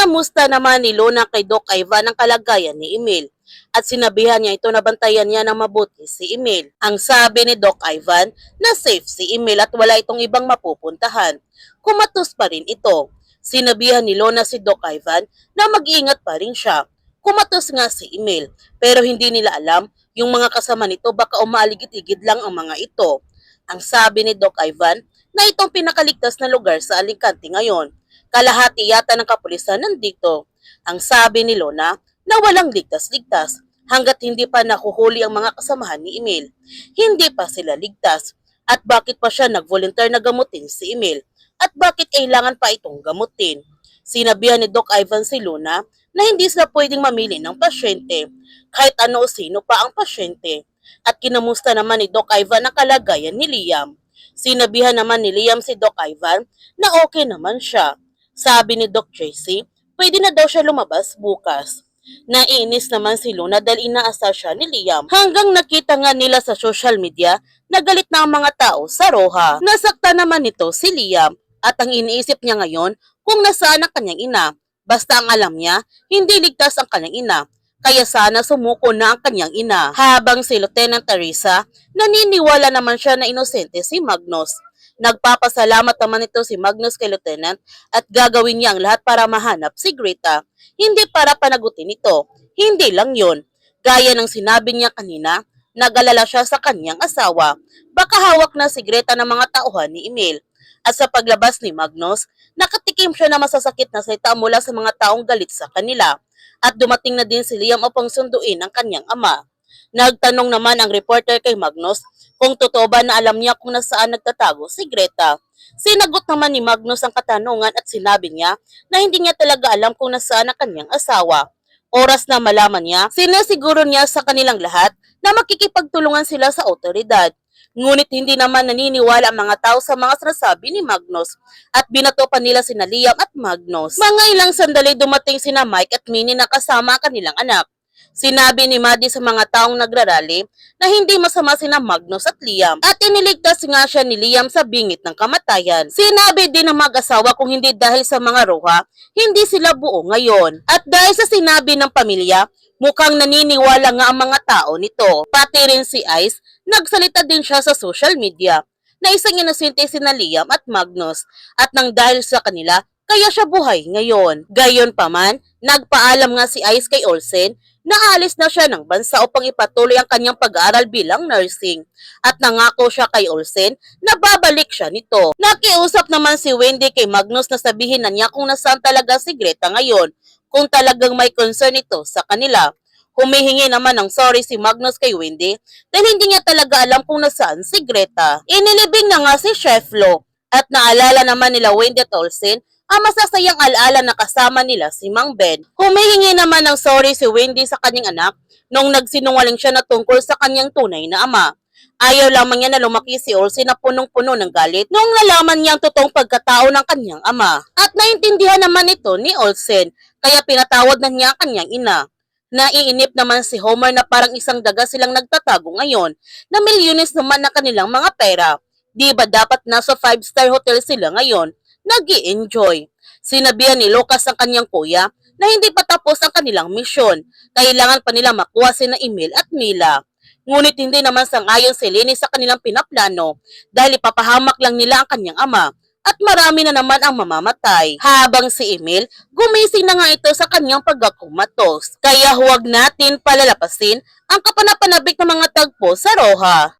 Kinamusta naman ni Luna kay Doc Ivan ang kalagayan ni Emil at sinabihan niya ito na bantayan niya ng mabuti si Emil. Ang sabi ni Doc Ivan na safe si Emil at wala itong ibang mapupuntahan. Kumatos pa rin ito. Sinabihan ni Luna si Doc Ivan na mag-iingat pa rin siya. Kumatos nga si Emil pero hindi nila alam yung mga kasama nito baka umaaligid-igid lang ang mga ito. Ang sabi ni Doc Ivan na itong pinakaligtas na lugar sa Alicante ngayon. Kalahati yata ng kapulisan nandito. Ang sabi ni Lona na walang ligtas-ligtas hanggat hindi pa nakuhuli ang mga kasamahan ni Emil. Hindi pa sila ligtas. At bakit pa siya nag-volunteer na gamutin si Emil? At bakit kailangan pa itong gamutin? Sinabihan ni Doc Ivan si Luna na hindi sila pwedeng mamili ng pasyente kahit ano o sino pa ang pasyente. At kinamusta naman ni Doc Ivan ang kalagayan ni Liam. Sinabihan naman ni Liam si Doc Ivan na okay naman siya. Sabi ni Doc JC, pwede na daw siya lumabas bukas. Naiinis naman si Luna dahil inaasar siya ni Liam. Hanggang nakita nga nila sa social media na galit na ang mga tao sa Roja. Nasakta naman nito si Liam at ang iniisip niya ngayon kung nasaan ang kanyang ina. Basta ang alam niya, hindi ligtas ang kanyang ina. Kaya sana sumuko na ang kanyang ina. Habang si Lieutenant Teresa, naniniwala naman siya na inosente si Magnus. Nagpapasalamat naman ito si Magnus kay Lieutenant at gagawin niya ang lahat para mahanap si Greta. Hindi para panagutin ito. Hindi lang yun. Gaya ng sinabi niya kanina, nag-alala siya sa kanyang asawa. Baka hawak na si Greta ng mga tauhan ni Emil. At sa paglabas ni Magnus, nakatikim siya na masasakit na salita mula sa mga taong galit sa kanila. At dumating na din si Liam upang sunduin ang kanyang ama. Nagtanong naman ang reporter kay Magnus kung totoo ba na alam niya kung nasaan nagtatago si Greta. Sinagot naman ni Magnus ang katanungan at sinabi niya na hindi niya talaga alam kung nasaan ang kanyang asawa. Oras na malaman niya, sinasiguro niya sa kanilang lahat na makikipagtulungan sila sa otoridad. Ngunit hindi naman naniniwala ang mga tao sa mga sinasabi ni Magnus at binato pa nila sina Liam at Magnus. Mga ilang sandali dumating sina Mike at Minnie na kasama ang kanilang anak. Sinabi ni Maddie sa mga taong nagrarally na hindi masama sina Magnus at Liam at iniligtas nga siya ni Liam sa bingit ng kamatayan. Sinabi din ng mag-asawa kung hindi dahil sa mga Roja, hindi sila buo ngayon. At dahil sa sinabi ng pamilya, mukhang naniniwala nga ang mga tao nito. Pati rin si Ice, nagsalita din siya sa social media na isang inosente sina Liam at Magnus at nang dahil sa kanila, kaya siya buhay ngayon. Gayon pa man, nagpaalam nga si Ice kay Olsen na aalis na siya ng bansa upang ipatuloy ang kanyang pag-aaral bilang nursing. At nangako siya kay Olsen na babalik siya nito. Nakiusap naman si Wendy kay Magnus na sabihin na niya kung nasaan talaga si Greta ngayon, kung talagang may concern ito sa kanila. Humihingi naman ng sorry si Magnus kay Wendy dahil hindi niya talaga alam kung nasaan si Greta. Inilibing na nga si Chef Lo at naalala naman nila Wendy at Olsen ang masasayang alaala na kasama nila si Mang Ben. Humihingi naman ng sorry si Wendy sa kanyang anak nung nagsinungaling siya na tungkol sa kanyang tunay na ama. Ayaw lamang niya na lumaki si Olsen na punong-puno ng galit nung nalaman niya ang totoong pagkatao ng kanyang ama. At naintindihan naman ito ni Olsen kaya pinatawad na niya ang kanyang ina. Naiinip naman si Homer na parang isang daga silang nagtatago ngayon na milyones naman na kanilang mga pera. Di ba dapat nasa 5-star hotel sila ngayon? Nag-i-enjoy. Sinabihan ni Lucas ang kanyang kuya na hindi pa tapos ang kanilang misyon. Kailangan pa nila makuha sina Emil at Mila. Ngunit hindi naman sang-ayon si Lenny sa kanilang pinaplano dahil ipapahamak lang nila ang kanyang ama at marami na naman ang mamamatay. Habang si Emil, gumising na nga ito sa kanyang pagkakumatos. Kaya huwag natin palalapasin ang kapanapanabik ng mga tagpo sa Roja.